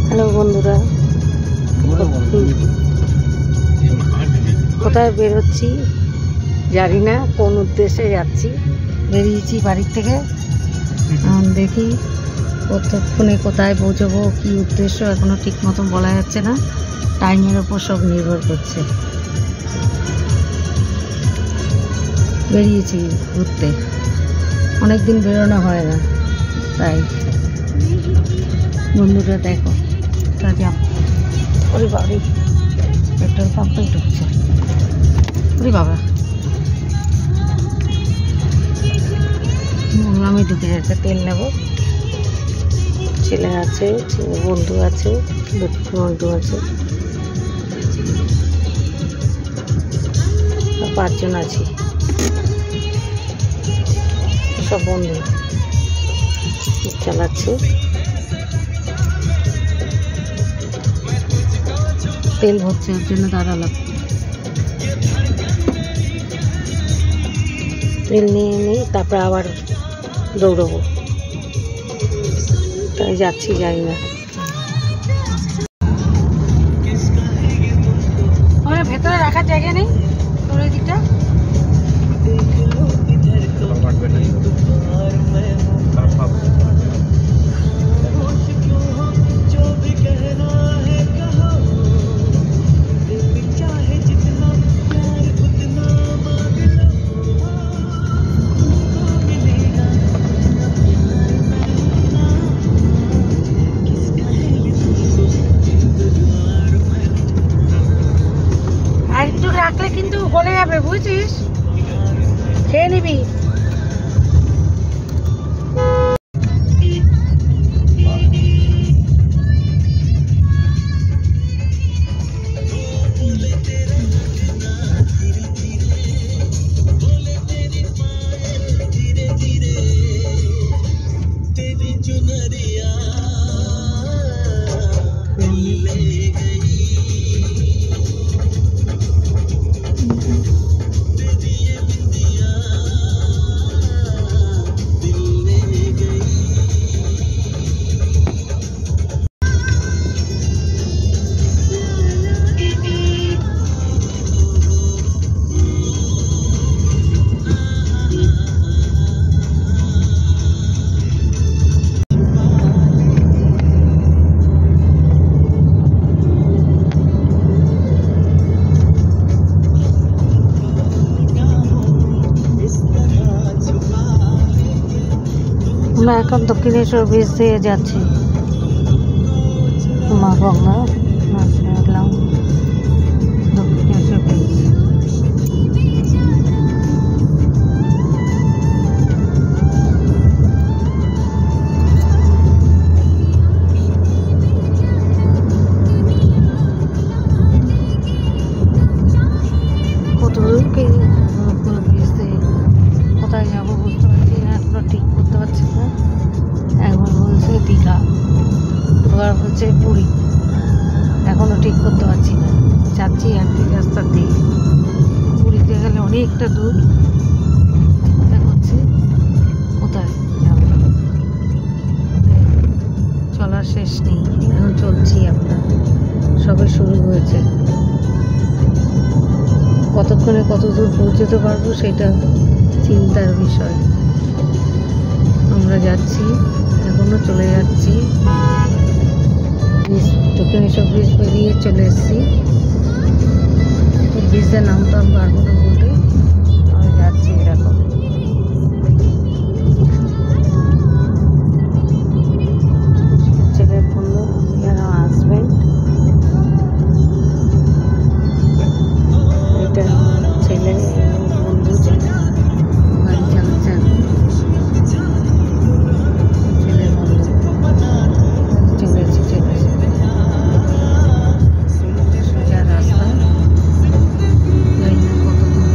Hello বন্ধুরা, কোথায় বেরোচ্ছি জানি না, কোন উদ্দেশ্যে যাচ্ছি। বেরিয়েছি বাড়ির থেকে, দেখি কতক্ষণে কোথায় পৌঁছবো, কি উদ্দেশ্য এখনো ঠিক মতন বলা যাচ্ছে না। টাইমের ওপর সব নির্ভর করছে। বেরিয়েছি ঘুরতে, অনেকদিন বেরোনো হয় না, তাই বন্ধুরা দেখো ওরে বাড়ি পেট্রোল পাম্পে ঢুকছে। ওরে বাবা, আমি ঢুকে যাচ্ছে, তেল নেব। ছেলে আছে, বন্ধু আছে, দুটো বন্ধু আছে, 5 জন আছি, সব বন্ধু চালাচ্ছে। তেল ভরছে, ওর জন্য দাঁড়ালাম। তেল নিয়ে নিই, তারপর আবার দৌড়বো, তাই যাচ্ছি, যাই না। ভেতরে রাখার জায়গা নেই, তোর এই দিকটা রাখলে কিন্তু গলে যাবে, বুঝছিস? খেয়ে নিবি। আমরা এখন দক্ষিণেশ্বর ব্রিজ দিয়ে যাচ্ছি, মা গঙ্গা আসলাম দক্ষিণেশ্বর ব্রিজ। কত দূর পুরো ব্রিজ দিয়ে কোথায় যাবো বুঝতে পারছি না, এখনো ঠিক করতে পারছি না। একবার বলছে দীঘা, এবার হচ্ছে পুরী, এখনো ঠিক করতে পারছি না। যাচ্ছি একটি রাস্তার দিয়ে, পুরীতে গেলে অনেকটা দূর, মনে করছে কোথায় যাবো, চলার শেষ নেই। এখন চলছি, আমরা সবে শুরু হয়েছে। কতক্ষণে কত দূর পৌঁছতে পারবো সেটা চিন্তার বিষয়। আমরা যাচ্ছি, এখনো চলে যাচ্ছি। দক্ষিণেশ্বর ব্রিজ পেরিয়ে চলে এসেছি। ব্রিজের নাম তো আমি পারবো না বলতে, আমি যাচ্ছি। এরকম ছেলের বন্ধু, হাজবেন্ড, এটা ছেলে বন্ধু গাড়ি চালাচ্ছেন। সোজা রাস্তা, জানি না কত দূর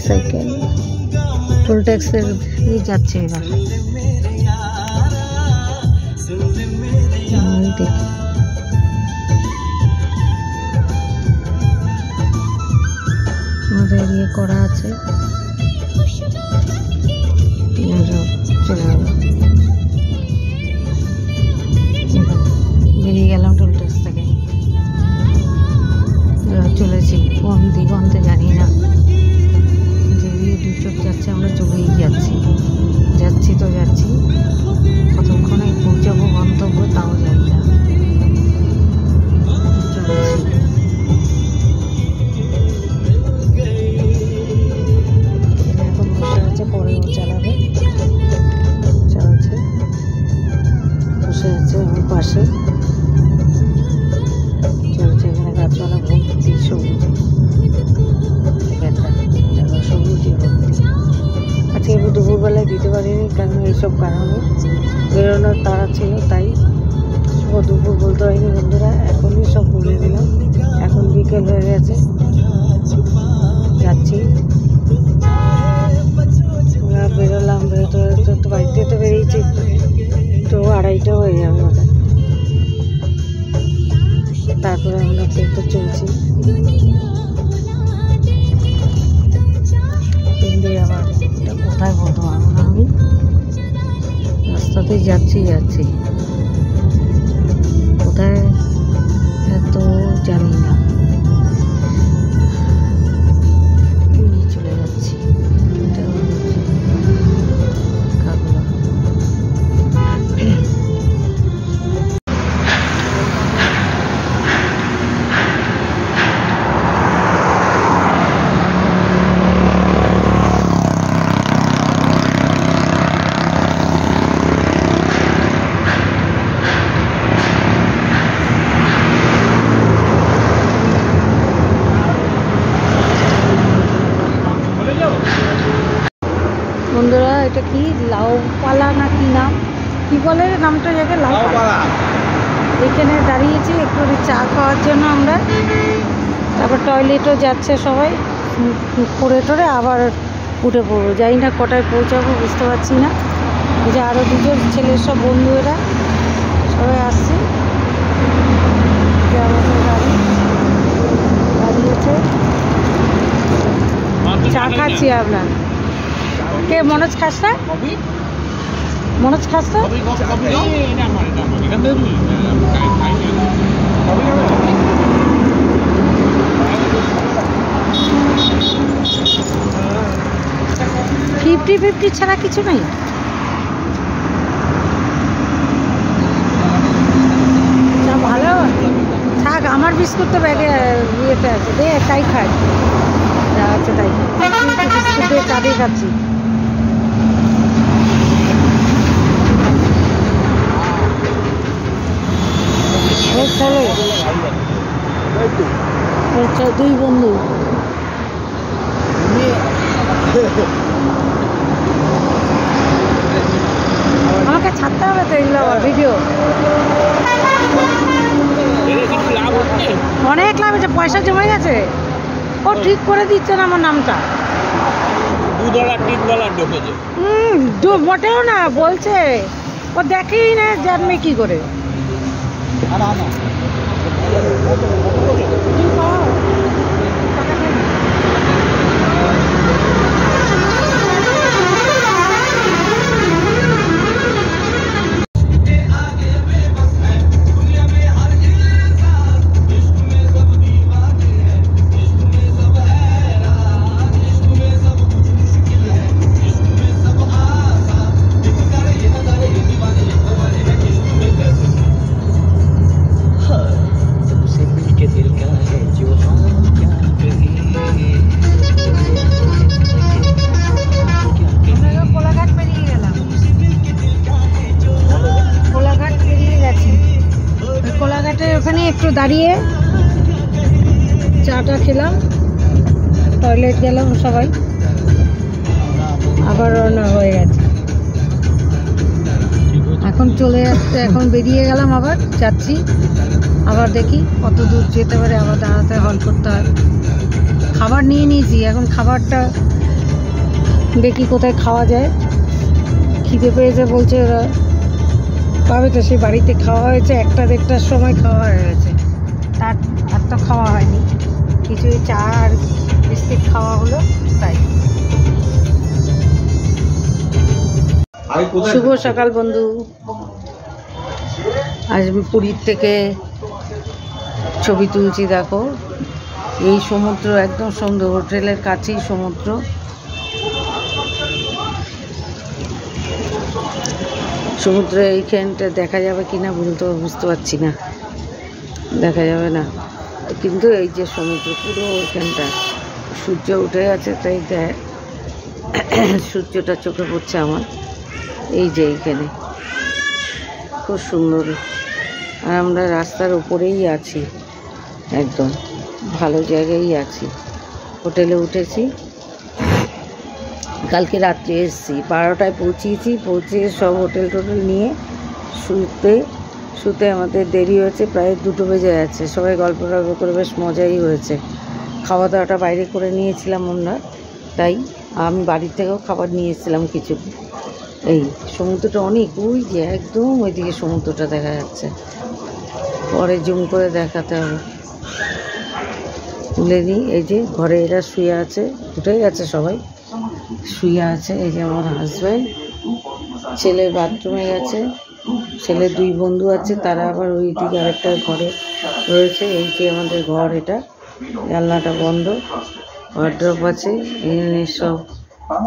সাইকেল টোল ট্যাক্সের যাচ্ছে এবার। দেখি আমাদের ইয়ে করা আছে, চলে গেল, বেরিয়ে গেলাম টোল ট্যাক্স থেকে। চলেছি কোন দিগন্তে জানি না, যেদিকে দু চোখ যাচ্ছে আমরা চলেই যাচ্ছি, যাচ্ছি তো যাচ্ছি, কতক্ষণে পৌঁছাবো গন্তব্য তাও জানি না। এখন বসে আছে, পরেও চালাবে, চালাচ্ছে, বসে আছে আমার পাশে, চলছে। এখানে গাছপালা ভর্তি সবুজ, সবুজে ভর্তি। আজকে একটু দুপুরবেলায় দিতে পারিনি, কারণ এইসব কারণে বেরোনোর তাড়া ছিল, তাই দুপুর বলতে হয়নি বন্ধুরা। এখনই সব বলে দিলাম, এখন বিকেল হয়ে গেছে, যাচ্ছি। বেরোলাম, বেরোতে বেরোতে তো বাড়িতে তো বেরিয়েছি, তো 2:30 হয়ে যাবে ওটা। তারপরে আমরা তো চলছি, আবার এটা কোথায় বলতে পারবো না আমি, রাস্তাতেই যাচ্ছি, কোথায় এত জানি না, চলে যাচ্ছি। বন্ধুরা এটা কি লাউপালা না কি নাম, কি বলে নামটা, জায়গা লাউপালা। এখানে দাঁড়িয়েছি একটু চা খাওয়ার জন্য আমরা, তারপর টয়লেটও যাচ্ছে সবাই, করে টোরে আবার উঠে পড়বো। জানি না কটায় পৌঁছাবো বুঝতে পারছি না। এই যে আরও দুজন ছেলের সব বন্ধুরা সবাই আসছে, আমাদের গাড়ি দাঁড়িয়েছে, চা খাচ্ছি। আপনার কে মনোজ খাস না? মনোজ খাস না? ফিফটি ছাড়া কিছু নেই। ভালো থাক, আমার বিস্কুট তো ব্যাগে ইয়েতে আছে, দে তাই খাই, যা আছে তাই বিস্কুট দিয়ে চা দিয়ে খাচ্ছি। চলো 2 বন্ধু, আমাকে ছাড়তে হবে তো এগুলো ভিডিও, অনেক লাভ হচ্ছে, পয়সা জমে গেছে। ও ঠিক করে দিচ্ছে না আমার নামটা, মোটেও না বলছে, ও দেখেই না জানবে কি করে। ওখানে একটু দাঁড়িয়ে চাটা খেলাম, টয়লেট গেলাম সবাই, আবার রওনা হয়ে গেছে। এখন চলে যাচ্ছে, এখন বেরিয়ে গেলাম, আবার যাচ্ছি, আবার দেখি কত দূর যেতে পারে, আবার দাঁড়াতে হল করতে হয়। খাবার নিয়ে নিয়েছি, এখন খাবারটা দেখি কোথায় খাওয়া যায়। খিদে পেয়েছে বলছে ওরা, পাবে তো। সেই বাড়িতে খাওয়া হয়েছে 1টা-1:30টার সময় খাওয়া হয়ে গেছে, তার আর তো খাওয়া হয়নি কিছু। চা আর বিস্কিট খাওয়া হলো তাই। শুভ সকাল বন্ধু। আজ আমি পুরীর থেকে ছবি তুলছি। দেখো এই সমুদ্র, একদম সুন্দর, হোটেলের কাছেই সমুদ্র। সমুদ্র এইখানটা দেখা যাবে কিনা বুঝতে পারছি না, দেখা যাবে না, কিন্তু এই যে সমুদ্র পুরো ওইখানটা সূর্য উঠে গেছে, তাই সূর্যটা চোখে পড়ছে আমার। এই যে এইখানে খুব সুন্দর, আর আমরা রাস্তার উপরেই আছি, একদম ভালো জায়গায় আছি। হোটেলে উঠেছি, কালকে রাত্রে এসেছি, 12টায় পৌঁছিয়েছি। পৌঁছে সব হোটেল টোটেল নিয়ে শুতে আমাদের দেরি হয়েছে, প্রায় 2টো বেজে যাচ্ছে। সবাই গল্প করে বেশ মজাই হয়েছে। খাওয়া দাওয়াটা বাইরে করে নিয়েছিলাম আমরা, তাই আমি বাড়ির থেকেও খাবার নিয়ে এসেছিলাম কিছু। এই সমুদ্রটা অনেক, ওই যে একদম ওইদিকে সমুদ্রটা দেখা যাচ্ছে, পরে জুম করে দেখাতে হবে। তুলে নিই। এই যে ঘরে এরা শুয়ে আছে, উঠে গেছে সবাই, শুয়ে আছে। এই যে আমার হাজব্যান্ড, ছেলে বাথরুমে গেছে, ছেলের 2 বন্ধু আছে, তারা আবার ওই দিকে আরেকটা ঘরে রয়েছে। এই যে আমাদের ঘর, এটা জানলাটা বন্ধ, ওয়ার্ড্রপ আছে, এখানে সব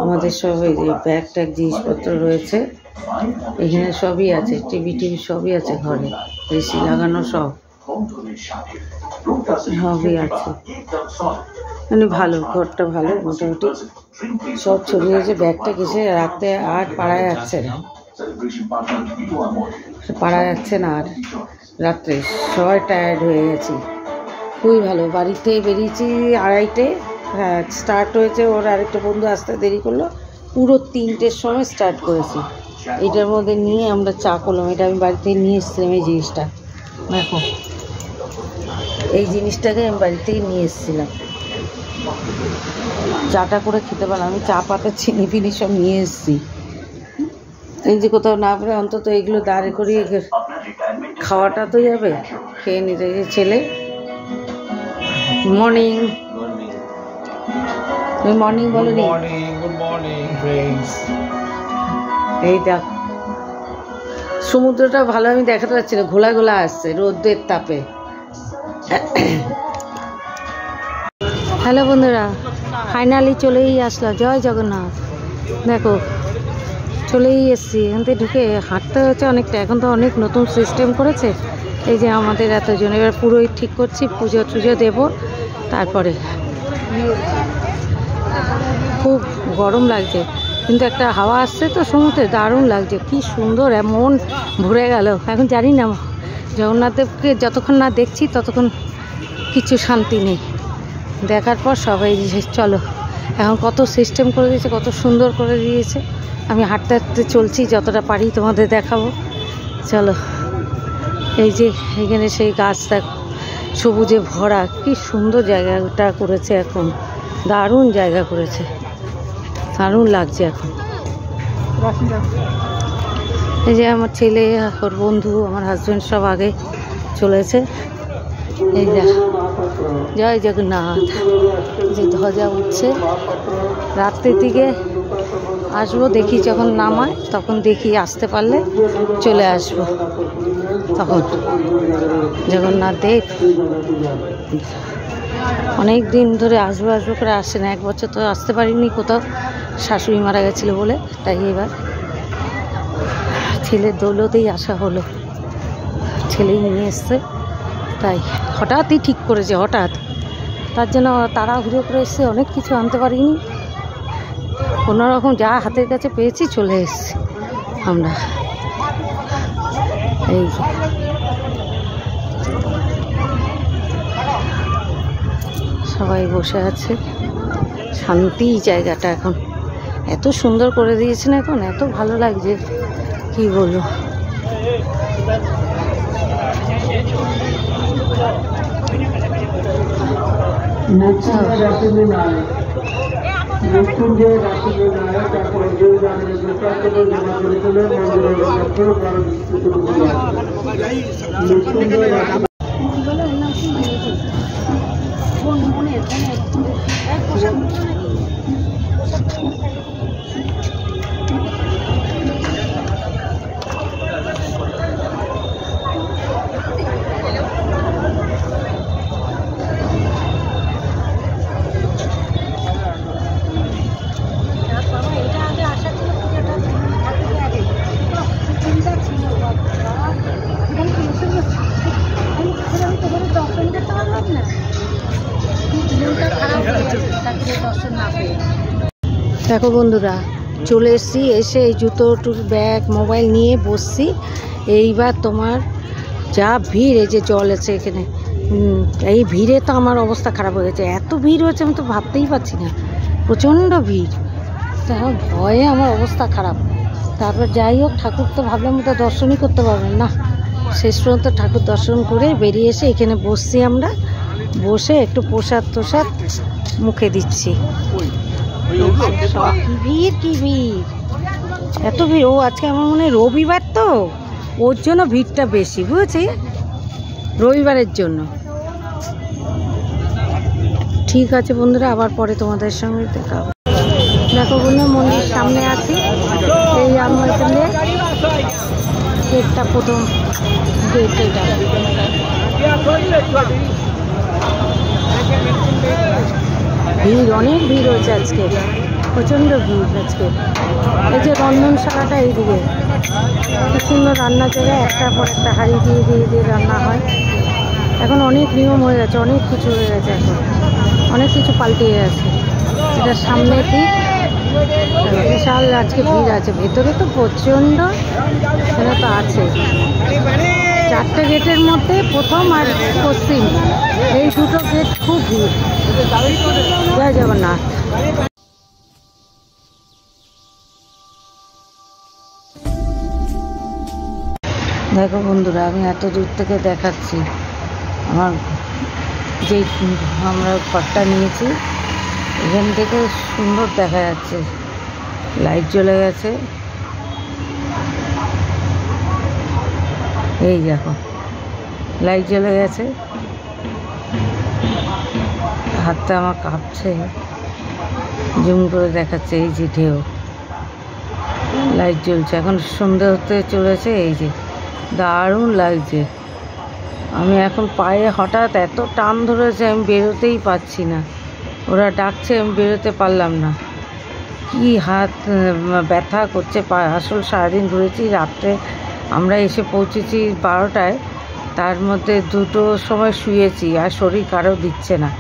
আমাদের সব এই যে ব্যাগ ট্যাগ জিনিসপত্র রয়েছে, এখানে সবই আছে, টিভি সবই আছে ঘরে, এসি লাগানো সবই আছে। মানে ভালো, ঘরটা ভালো মোটামুটি, সব চলে গেছে। ব্যাগটা কিসে রাখতে আর পারা যাচ্ছে না, আর রাত্রে সবাই টায়ার্ড হয়ে গেছি, খুবই ভালো। বাড়ির থেকে বেরিয়েছি 2:30-টে, হ্যাঁ স্টার্ট হয়েছে। ওর আরেকটা বন্ধু আসতে দেরি করলো, পুরো 3টের সময় স্টার্ট করেছি। এটার মধ্যে নিয়ে আমরা চা করলাম, এটা আমি বাড়ি থেকে নিয়ে এসেছিলাম। এই জিনিসটা দেখো, এই জিনিসটাকে আমি বাড়ি থেকে নিয়ে এসেছিলাম, চাটা করে খেতে পারলাম। আমি চা পাতা চিনি ফিনি সব নিয়ে এসেছি। এই যে কোথাও না পারে অন্তত এগুলো দাঁড়ে করিয়ে খাওয়াটা তো যাবে, খেয়ে নিতে। ছেলে মর্নিং মর্নিং বলো নি, এই দেখ সমুদ্রটা ভালো আমি দেখাতে পারছি না, ঘোলা ঘোলা আসছে রোদের তাপে। হ্যালো বন্ধুরা, ফাইনালি চলেই আসলাম, জয় জগন্নাথ। দেখো চলেই এসছি, এখান থেকে ঢুকে হাঁটতে হচ্ছে অনেকটা। এখন তো অনেক নতুন সিস্টেম করেছে। এই যে আমাদের এতজন, এবার পুরোই ঠিক করছি, পুজো টুজো দেবো, তারপরে। খুব গরম লাগছে, কিন্তু একটা হাওয়া আসছে তো সমুদ্রে, দারুণ লাগছে, কি সুন্দর, এমন ভরে গেল। এখন জানি না জগন্নাথদেবকে যতক্ষণ না দেখছি ততক্ষণ কিছু শান্তি নেই। দেখার পর সবাই চলো, এখন কত সিস্টেম করে দিয়েছে, কত সুন্দর করে দিয়েছে। আমি হাঁটতে হাঁটতে চলছি, যতটা পারি তোমাদের দেখাবো, চলো। এই যে এখানে সেই গাছটা সবুজে ভরা, কি সুন্দর জায়গাটা করেছে, এখন দারুণ জায়গা করেছে, দারুণ লাগছে এখন। এই যে আমার ছেলে, ওর বন্ধু, আমার হাজব্যান্ড সব আগে চলেছে। এই দেখ, জয় জগন্নাথ, যে ধ্বজা উঠছে। রাত্রের দিকে আসবো, দেখি যখন নামায় তখন দেখি, আসতে পারলে চলে আসবো তখন। জগন্নাথ দেব অনেক দিন ধরে আসবো করে আসে না, 1 বছর তো আসতে পারিনি, কোথাও শাশুড়ি মারা গেছিলো বলে, তাই এবার ছেলের দৌলতেই আসা হলো, ছেলেই নিয়ে এসছে, তাই হঠাৎই ঠিক করেছে, হঠাৎ। তার জন্য তাড়াহুড়ো করে এসছে, অনেক কিছু আনতে পারিনি, কোনোরকম যা হাতের কাছে পেয়েছি চলে এসছি আমরা। এই সবাই বসে আছে, শান্তি জায়গাটা এখন, এত সুন্দর করে দিয়েছে না, এখন এত ভালো লাগছে কি বলবো। মৃত্যুঞ্জয় রাশিদের নায়ক তারপর জয় জানের দৃষ্টান্তকে জমা করেছিলেন মন্দিরের লক্ষ্য করার মৃত্যুঞ্জয় রাশি দেখো বন্ধুরা, চলে এসেছি, এসে এই জুতো ব্যাগ মোবাইল নিয়ে বসছি। এইবার তোমার যা ভিড়, এই যে জল আছে এখানে, এই ভিড়ে তো আমার অবস্থা খারাপ হয়ে গেছে। এত ভিড় হয়েছে আমি তো ভাবতেই পারছি না, প্রচণ্ড ভিড়। তা ভয়ে আমার অবস্থা খারাপ। তারপর যাই হোক, ঠাকুর তো ভাবলাম তো দর্শনই করতে পারবেন না। শেষ পর্যন্ত ঠাকুর দর্শন করে বেরিয়ে এসে এখানে বসছি আমরা। বসে একটু প্রসাদ তোসাদ মুখে দিচ্ছি। কি ভিড়, কি ভিড়, এত ভিড়। ও আজকে আমার মনে হয় রবিবার, তো ওর জন্য ভিড়টা বেশি, বুঝেছি, রবিবারের জন্য। ঠিক আছে বন্ধুরা, আবার পরে তোমাদের সঙ্গে দেখা হবে। দেখো বন্ধু, মন্দির সামনে আছি। এই আমার এখানে গেটটা, প্রথম গেট এটা। ভিড়, অনেক ভিড় হয়েছে আজকে, প্রচণ্ড ভিড় আজকে। এই যে রন্ধনশালাটা এইদিকে, খুব সুন্দর রান্না জায়গা, একটার পর একটা হাঁড়ি দিয়ে দিয়ে দিয়ে রান্না হয়। এখন অনেক নিয়ম হয়ে গেছে, অনেক কিছু হয়ে গেছে, এখন অনেক কিছু পাল্টে গেছে। এটা সামনে ঠিক বিশাল আজকে ভিড় আছে। ভেতরে তো প্রচণ্ড, এখানে তো আছে। 4টে গেটের মধ্যে প্রথম আর পশ্চিম, এই দুটো গেট খুব ভিড়। জয় জগন্নাথ। দেখো বন্ধুরা, আমি এত দূর থেকে দেখাচ্ছি আমার যে আমরা ঘরটা নিয়েছি, এখান থেকে সুন্দর দেখা যাচ্ছে। লাইট জ্বলে গেছে, এই দেখো লাইট জ্বলে গেছে। হাতটা আমার কাঁপছে, জুম করে দেখাচ্ছে। এই যে ঢেউ, লাইট জ্বলছে, এখন সন্ধে হতে চলেছে। এই যে দারুণ লাগছে। আমি এখন পায়ে হঠাৎ এত টান ধরেছে, আমি বেরোতেই পারছি না। ওরা ডাকছে, আমি বেরোতে পারলাম না। কি হাত ব্যথা করছে পায়ে। আসল সারাদিন ঘুরেছি, রাত্রে আমরা এসে পৌঁছেছি 12টায়, তার মধ্যে 2টোর সময় শুয়েছি, আর শরীর কারো দিচ্ছে না।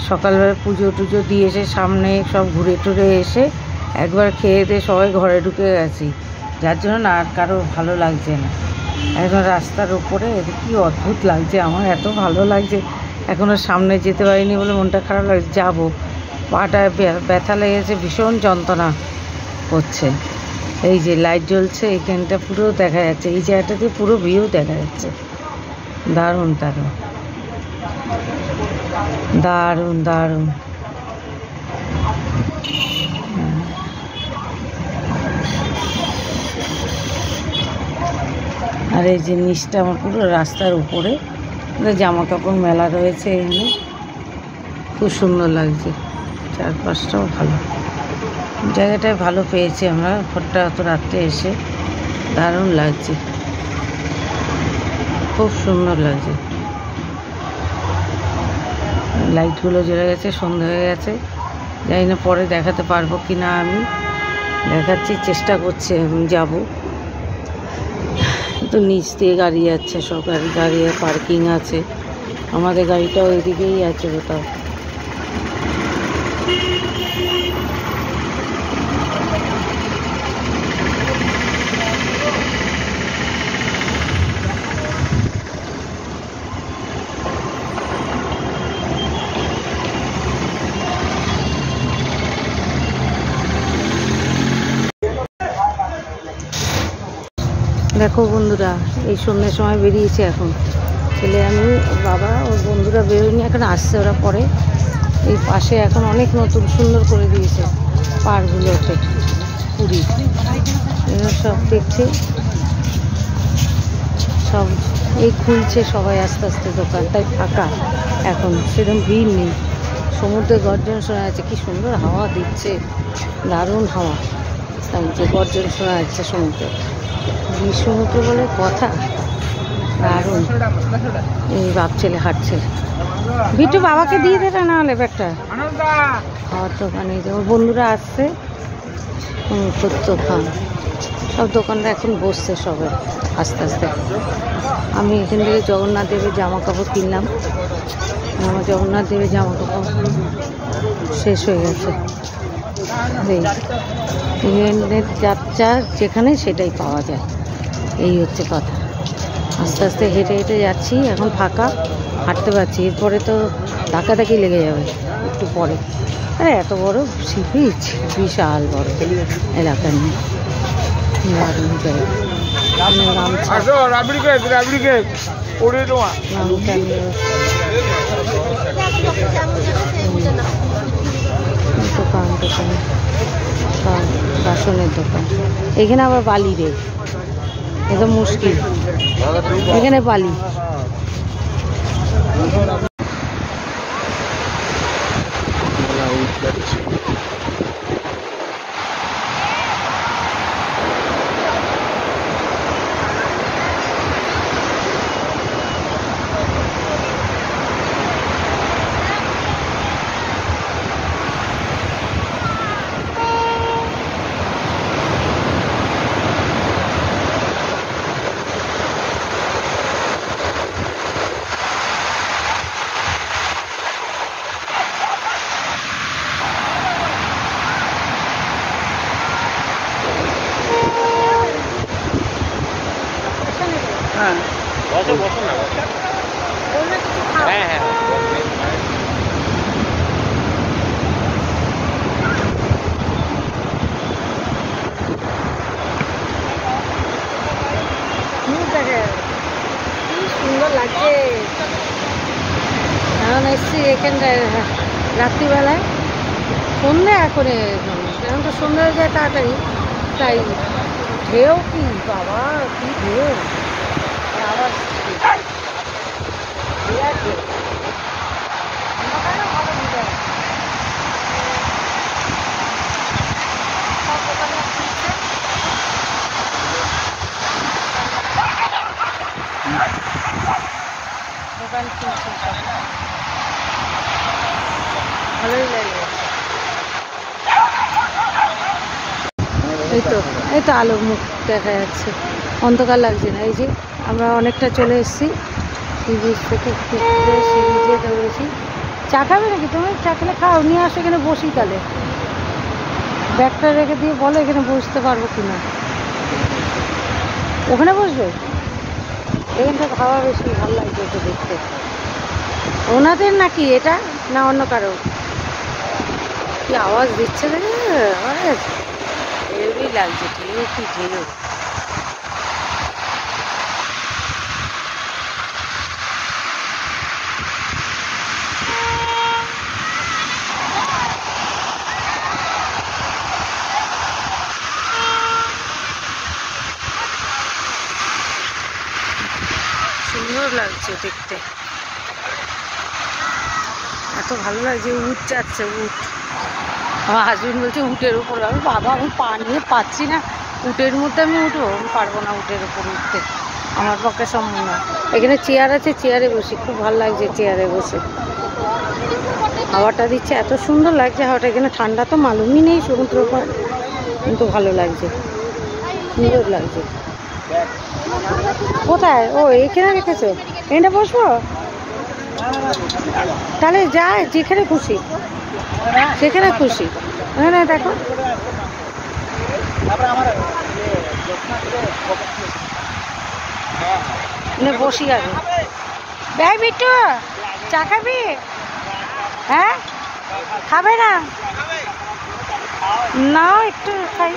সকালবেলা পুজো টুজো দিয়ে এসে সামনে সব ঘুরে টুরে এসে একবার খেয়ে দিয়ে সবাই ঘরে ঢুকে গেছি, যার জন্য না আর কারো ভালো লাগছে না। এখন রাস্তার উপরে কি অদ্ভুত লাগছে, আমার এত ভালো লাগছে। এখনও সামনে যেতে পারিনি বলে মনটা খারাপ লাগছে। যাবো, পাটা ব্যথা লেগেছে, ভীষণ যন্ত্রণা করছে। এই যে লাইট জ্বলছে, এইখানটা পুরো দেখা যাচ্ছে, এই জায়গাটাতে পুরো ভিউ দেখা যাচ্ছে। দারুণ দারুণ দারুণ দারুণ। আর এই যে নিচটা আমার পুরো রাস্তার উপরে, জামা কাপড় মেলা রয়েছে, এখানে খুব সুন্দর লাগছে। চারপাশটাও ভালো, জায়গাটায় ভালো পেয়েছি আমরা। ঘরটা অত রাত্রে এসে দারুণ লাগছে, খুব সুন্দর লাগছে। লাইটগুলো জ্বলে গেছে, সন্ধ্যা হয়ে গেছে। জানি না পরে দেখাতে পারবো কি না, আমি দেখাচ্ছি, চেষ্টা করছি আমি যাবো। তো নিচ দিয়ে গাড়ি যাচ্ছে, সব গাড়ি পার্কিং আছে। আমাদের গাড়িটাও ওইদিকেই আছে কোথাও। দেখো বন্ধুরা, এই সন্ধ্যের সময় বেরিয়েছে এখন ছেলে, আমি, বাবা, ওর বন্ধুরা বেরোয়নি, এখন আসছে ওরা পরে। এই পাশে এখন অনেক নতুন সুন্দর করে দিয়েছে। পাড়গুলোতে পুরী এগুলো সব দেখছি। সব এই খুলছে সবাই আস্তে আস্তে দোকান, তাই ফাঁকা এখন, সেরকম ভিড় নেই। সমুদ্রের গর্জন শোনা যাচ্ছে, কি সুন্দর হাওয়া দিচ্ছে, দারুণ হাওয়া। যে গর্জন শোনা যাচ্ছে সমুদ্রে, সমুদ্র বলে কথা, দারুণ। এই বাপ ছেলে হাঁটছে। বিট্টু বাবাকে দিয়ে দেবে না হলে ব্যাগটা। খাওয়ার দোকানে ওর বন্ধুরা আসছে, দোকান সব দোকানটা এখন বসছে সবে আস্তে আস্তে। আমি এখান থেকে জগন্নাথ দেবের জামা কাপড় কিনলাম। আমার জগন্নাথ দেবের জামা কাপড় শেষ হয়ে গেছে। ট্রেনের যাত্রা যেখানে সেটাই পাওয়া যায়, এই হচ্ছে কথা। আস্তে আস্তে হেঁটে হেঁটে যাচ্ছি, এখন ফাঁকা, হাঁটতে পারছি। এরপরে তো ধাক্কাধাক্কি লেগে যাবে একটু পরে। আরে এত বড় সি বিচ, বিশাল বড় এলাকা নিয়ে দারুণ জায়গা। দোকান দোকান সব বাসনের দোকান। এখানে আবার বালি রে, একদম মুশকিল এখানে বালি। বসো বসো না, হ্যাঁ হ্যাঁ সুন্দর লাগছে। এখন এসছি এখানটায় রাত্রিবেলায়, সন্ধ্যা এখন এখন তো সন্ধ্যা হয়ে যায় তাড়াতাড়ি, তাই ঢেউ কি বাবা, কি ঢেউ আওয়াজ। দোকান কিনছে সব, ভালোই লাগে। এই তো আলোর মুখ দেখা যাচ্ছে, অন্ধকার লাগছে না। এই যে আমরা অনেকটা চলে এসেছি সি বিচ থেকে, ঘুরতে সি বিচে দৌড়েছি। চা খাবে নাকি তুমি? চা খেলে খাও, নিয়ে আসো, এখানে বসি তাহলে। ব্যাগটা রেখে দিয়ে বলো এখানে বসতে পারবো কিনা। ওখানে বসবে, এখানটা হাওয়া বেশি ভালো লাগছে তো দেখতে। ওনাদের নাকি এটা, না অন্য কারো? কি আওয়াজ দিচ্ছে দেখে, হেভি লাগছে, ঢেউ কি ঢেউ। সুন্দর লাগছে দেখতে, এত ভালো লাগছে। উট যাচ্ছে, উট। আমার হাজবেন্ড বলছে উটের উপর। আমি বাবা, আমি পা নিয়ে পাচ্ছি না, উটের মধ্যে আমি উঠবো? আমি পারবো না উটের উপর উঠতে, আমার পক্ষে সম্ভব না। এখানে চেয়ার আছে, চেয়ারে বসি, খুব ভালো লাগছে চেয়ারে বসে। হাওয়াটা দিচ্ছে, এত সুন্দর লাগছে হাওয়াটা। এখানে ঠান্ডা তো মালুমই নেই সমুদ্র পার, কিন্তু ভালো লাগছে, সুন্দর লাগছে। কোথায়? ও এখানে রেখেছো, এখানে বসবো তাহলে? যা, যেখানে খুশি সেখানে খুশি। হ্যাঁ দেখো, বসি আগে। ভাই বিট্টু, চা খাবি? হ্যাঁ, খাবে না? না একটু খাই।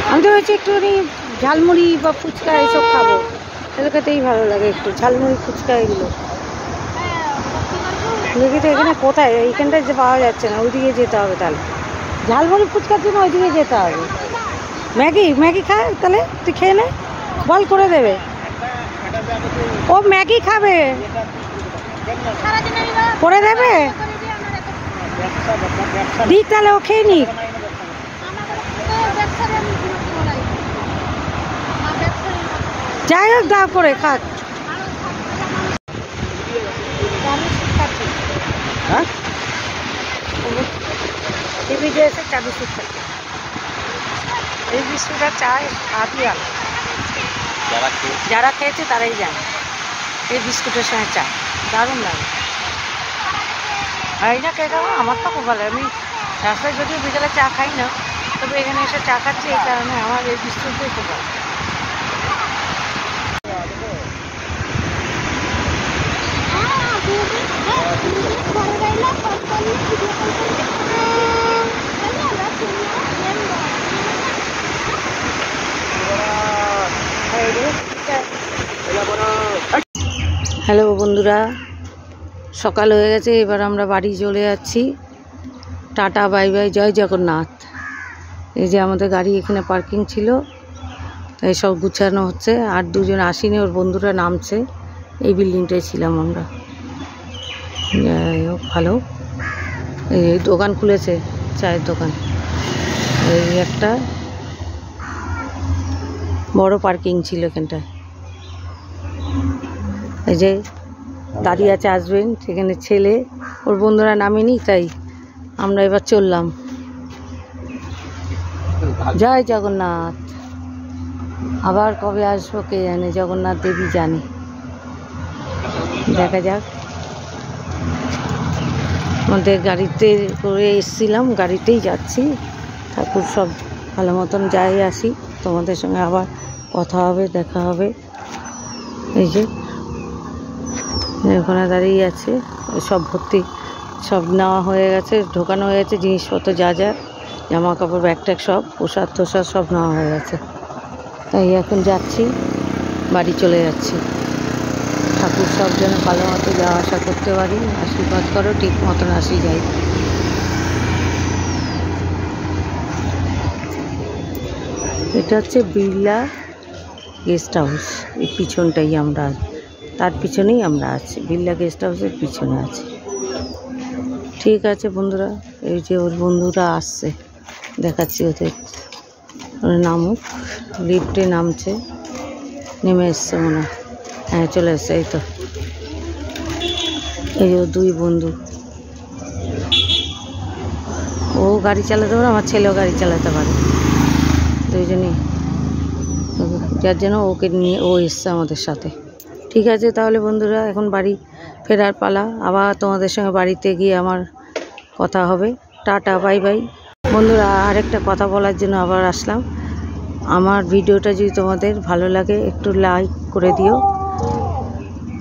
আমি তো হয়েছে একটুখানি ঝালমুড়ি বা ফুচকা এসব খাবো, এলাকাতেই ভালো লাগে একটু ঝালমুড়ি ফুচকা এগুলো। দেখি তো এখানে কোথায়, এইখানটায় যে পাওয়া যাচ্ছে না, ওইদিকে যেতে হবে তাহলে। ঝালমুড়ি ফুচকার জন্য ওইদিকে যেতে হবে। ম্যাগি ম্যাগি খায় তাহলে তুই খেয়ে নে, বল করে দেবে। ও ম্যাগি খাবে, করে দেবে দিক, তাহলে ও খেয়ে নিক। যাই হোক দাও করে খাক। হ্যাঁ টিভি যে এসে চা বিস্কুট খাচ্ছে। এই বিস্কুট আর চা স্বাদই আলাদা, যারা খেয়েছে তারাই জানে। এই বিস্কুটের সঙ্গে চা দারুণ লাগে। আর এই না খেয়ে খাবো, আমার তো খুব ভালো। আমি রাস্তায় যদিও বিকেলে চা খাই না, তবে এখানে এসে চা খাচ্ছি, এই কারণে আমার এই বিস্কুটটাই খুব ভালো। হ্যালো বন্ধুরা, সকাল হয়ে গেছে, এবার আমরা বাড়ি চলে যাচ্ছি। টাটা বাই বাই, জয় জগন্নাথ। এই যে আমাদের গাড়ি এখানে পার্কিং ছিল, তাই সব গুছানো হচ্ছে। আর দুজন আসেনি, ওর বন্ধুরা নামছে। এই বিল্ডিংটায় ছিলাম আমরা। যাই হোক ভালো, এই দোকান খুলেছে, চায়ের দোকান। এই একটা বড় পার্কিং ছিল এখানটায়। এই যে দাঁড়িয়ে আছে, আসবেন। সেখানে ছেলে, ওর বন্ধুরা নামেনি, তাই আমরা এবার চললাম। জয় জগন্নাথ। আবার কবে আসবো কে জানে, জগন্নাথ দেবী জানে। দেখা যাক। আমাদের গাড়িতে করে এসেছিলাম, গাড়িতেই যাচ্ছি। ঠাকুর সব ভালো মতন যাই আসি, তোমাদের সঙ্গে আবার কথা হবে, দেখা হবে। এই যে ওখানে দাঁড়িয়ে আছে, সব ভর্তি, সব নেওয়া হয়ে গেছে, ঢোকানো হয়ে গেছে জিনিসপত্র, যা যা জামা কাপড় ব্যাগ ট্যাগ সব, প্রসাদ তোসাদ সব নেওয়া হয়ে গেছে। তাই এখন যাচ্ছি, বাড়ি চলে যাচ্ছি। ঠাকুর সব যেন ভালো মতো যাওয়া আসা করতে পারি, আশীর্বাদ করো, ঠিক মতন আসি যাই। এটা হচ্ছে বিড়লা গেস্ট হাউস, এই পিছনটাই আমরা, তার পিছনেই আমরা আছি। বিড়লা গেস্ট হাউসের পিছনে আছি। ঠিক আছে বন্ধুরা, এই যে ওর বন্ধুরা আসছে, দেখাচ্ছি ওদের। নামুক, লিফটে নামছে, নেমে এসছে মনে হয়। হ্যাঁ চলে এসছে, এই তো। এই যে দুই বন্ধু, ও গাড়ি চালাতে পারে, আমার ছেলেও গাড়ি চালাতে পারে, দুইজনই। যার জন্য ওকে নিয়ে ও এসছে আমাদের সাথে। ঠিক আছে তাহলে বন্ধুরা, এখন বাড়ি ফেরার পালা। আবার তোমাদের সঙ্গে বাড়িতে গিয়ে আমার কথা হবে। টাটা বাই বাই বন্ধুরা। আরেকটা কথা বলার জন্য আবার আসলাম। আমার ভিডিওটা যদি তোমাদের ভালো লাগে, একটু লাইক করে দিও,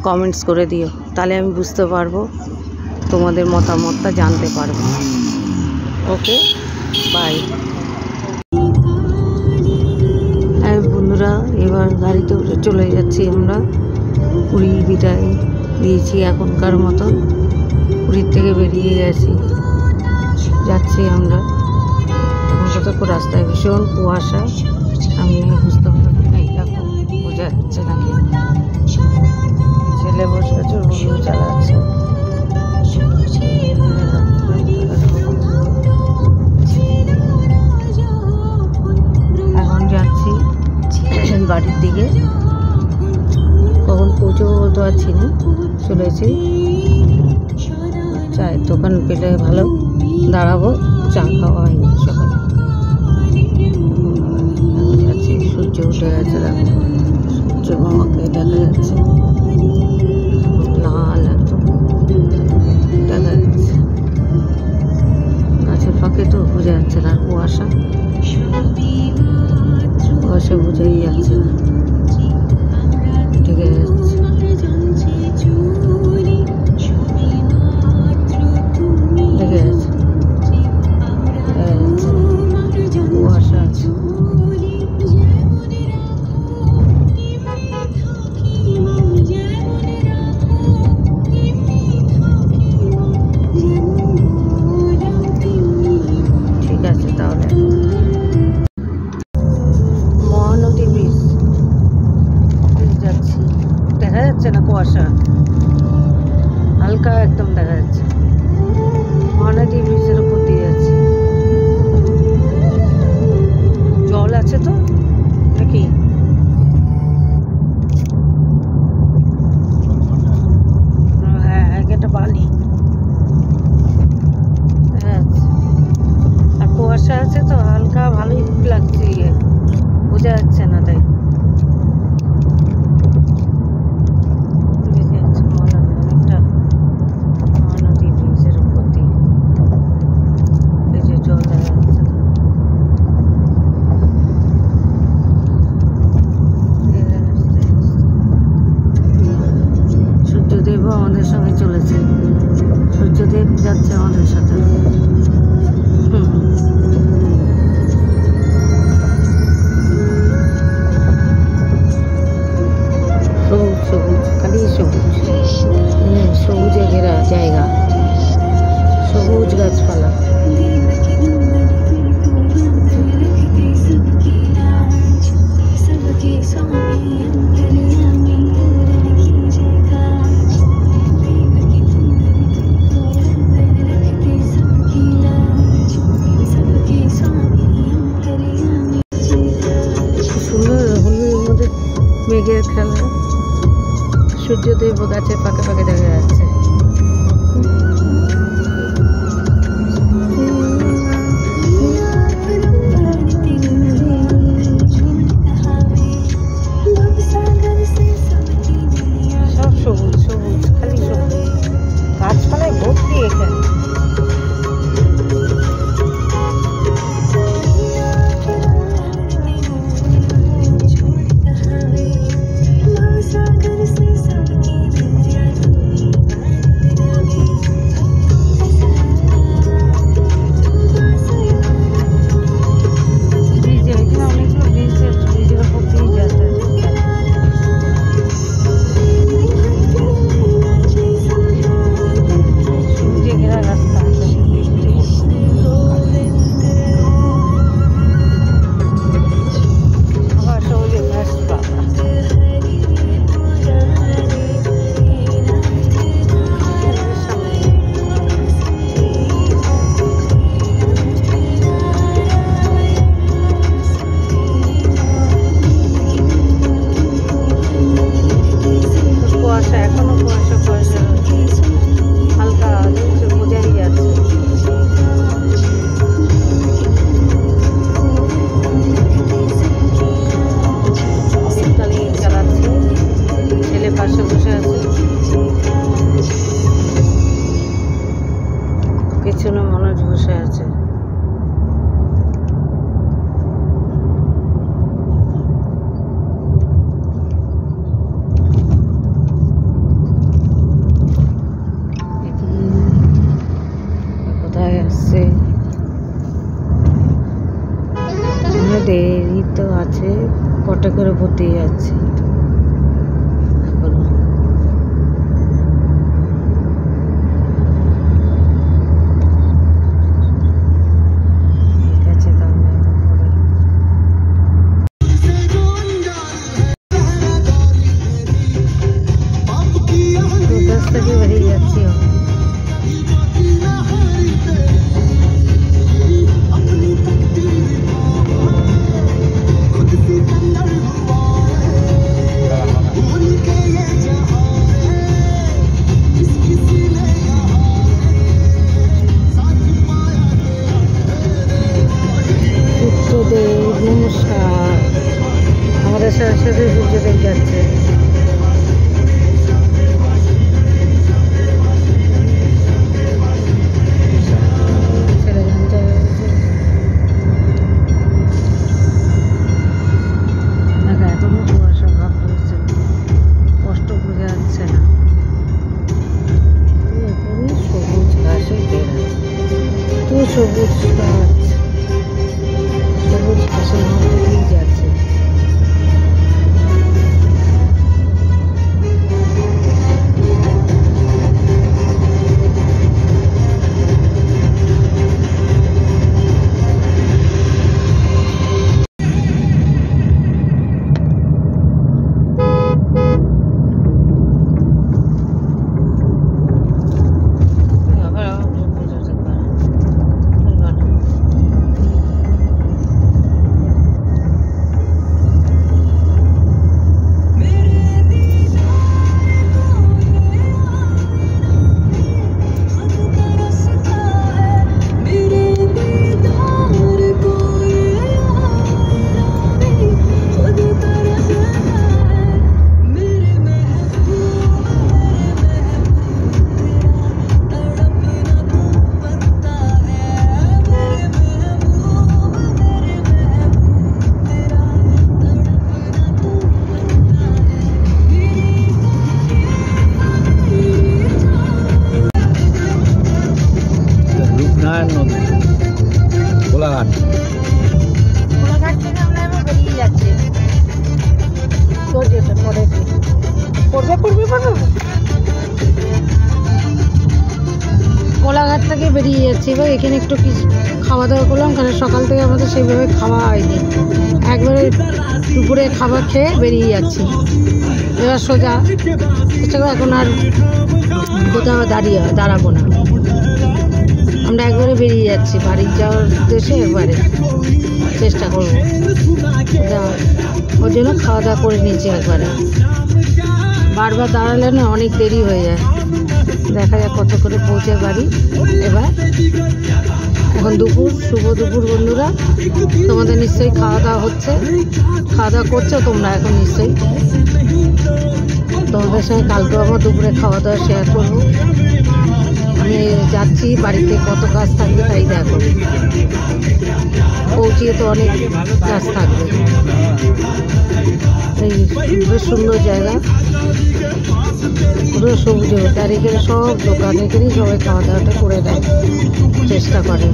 কমেন্টস করে দিও, তাহলে আমি বুঝতে পারবো, তোমাদের মতামতটা জানতে পারবো। Okay bye. হ্যাঁ বন্ধুরা, এবার গাড়িতে উঠে চলে যাচ্ছি আমরা। পুরীর বিদায় দিয়েছি এখনকার মতন, পুরীর থেকে বেরিয়ে গেছি, যাচ্ছি আমরা। এখন কতক্ষণ রাস্তায় ভীষণ কুয়াশা, সামনে বুঝতে পারবো না, এরকম বোঝা যাচ্ছে নাকি। ছেলে বসে আছে, বন্ধু চালাচ্ছে। এখন যাচ্ছি বাড়ির দিকে, কখন পৌঁছবো বলতে পারছি না। চলেছি, চায়ের দোকান পেলে ভালো, দাঁড়াবো, চা খাওয়া হয়নি সকালে। যাচ্ছি, সূর্য উঠে গেছে, দেখো সূর্য মামাকে দেখা যাচ্ছে, লাল একদম দেখা যাচ্ছে। গাছের ফাঁকে তো বোঝা যাচ্ছে না, কুয়াশা কুয়াশা বোঝাই যাচ্ছে না, ঢেকে যাচ্ছে। ঢেকে যাচ্ছে, কুয়াশা আছে। কুয়াশা, হালকা একদম দেখা যাচ্ছে। মহানদী ব্রিজের উপর দিয়ে যাচ্ছি। জল আছে তো নাকি? হ্যাঁ, একটা বালি আর কুয়াশা আছে তো হালকা, ভালোই লাগছে, বোঝা যাচ্ছে না তাই। মহানদী ব্রিজের উপর দিয়ে এই যে জল দেখা যাচ্ছে। সূর্যদেবও আমাদের সঙ্গে চলেছে, সূর্যদেব যাচ্ছে আমাদের সাথে। সবুজ সবুজ, খালি সবুজ, সবুজে ঘেরা জায়গা, সবুজ গাছপালা। সুন্দর হোলির মধ্যে মেঘের খেলা, সূর্যদেব গাছের ফাঁকে ফাঁকে দেখা যাচ্ছে। সব সবুজ সবুজ, খালি সবুজ, গাছপালায় ভর্তি এখানে। পেছনে মনোজ বসে আছে। কোথায় আসছে? দেরি তো আছে, কটা করে ভর্তি যাচ্ছে এখনো। থেকে বেরিয়ে যাচ্ছি। সূর্যদেব নমস্কার, আমাদের সাথে সাথে সূর্যদেব যাচ্ছে। সবুজ গাছ, সবুজ ঘাসের মধ্যে দিয়ে যাচ্ছে। ভিডিওটা পরে পড়বে কোলাঘাট থেকে বেরিয়ে যাচ্ছি। এবার এখানে একটু কিছু খাওয়া দাওয়া করলাম, কারণ সকাল থেকে আমাদের সেইভাবে খাওয়া হয়নি। একবারে দুপুরে খাবার খেয়ে বেরিয়ে যাচ্ছি। এবার সোজা চেষ্টা করবো এখন আর কোথাও দাঁড়াবো না। আমরা একবারে বেরিয়ে যাচ্ছি বাড়ির যাওয়ার উদ্দেশ্যে। একবারে চেষ্টা করবো যাওয়ার, ওর জন্য খাওয়া দাওয়া করে নিয়েছি একবারে। বারবার দাঁড়ালে না অনেক দেরি হয়ে যায়। দেখা যাক কত করে পৌঁছে বাড়ি। এবার এখন দুপুর, শুভ দুপুর বন্ধুরা। তোমাদের নিশ্চয়ই খাওয়া দাওয়া হচ্ছে, খাওয়া দাওয়া করছো তোমরা এখন নিশ্চয়ই। তোমাদের সঙ্গে কালকেও আমার দুপুরে খাওয়া দাওয়া শেয়ার করবো। আমি যাচ্ছি, বাড়িতে কত কাজ থাকবে তাই দেখো। পৌঁছিয়ে তো অনেক কাজ থাকবে। এই বেশ সুন্দর জায়গা, পুরো সবুজ। আর এখানে সব দোকান, এখানেই সবাই খাওয়া দাওয়াটা করে দেয়, চেষ্টা করে।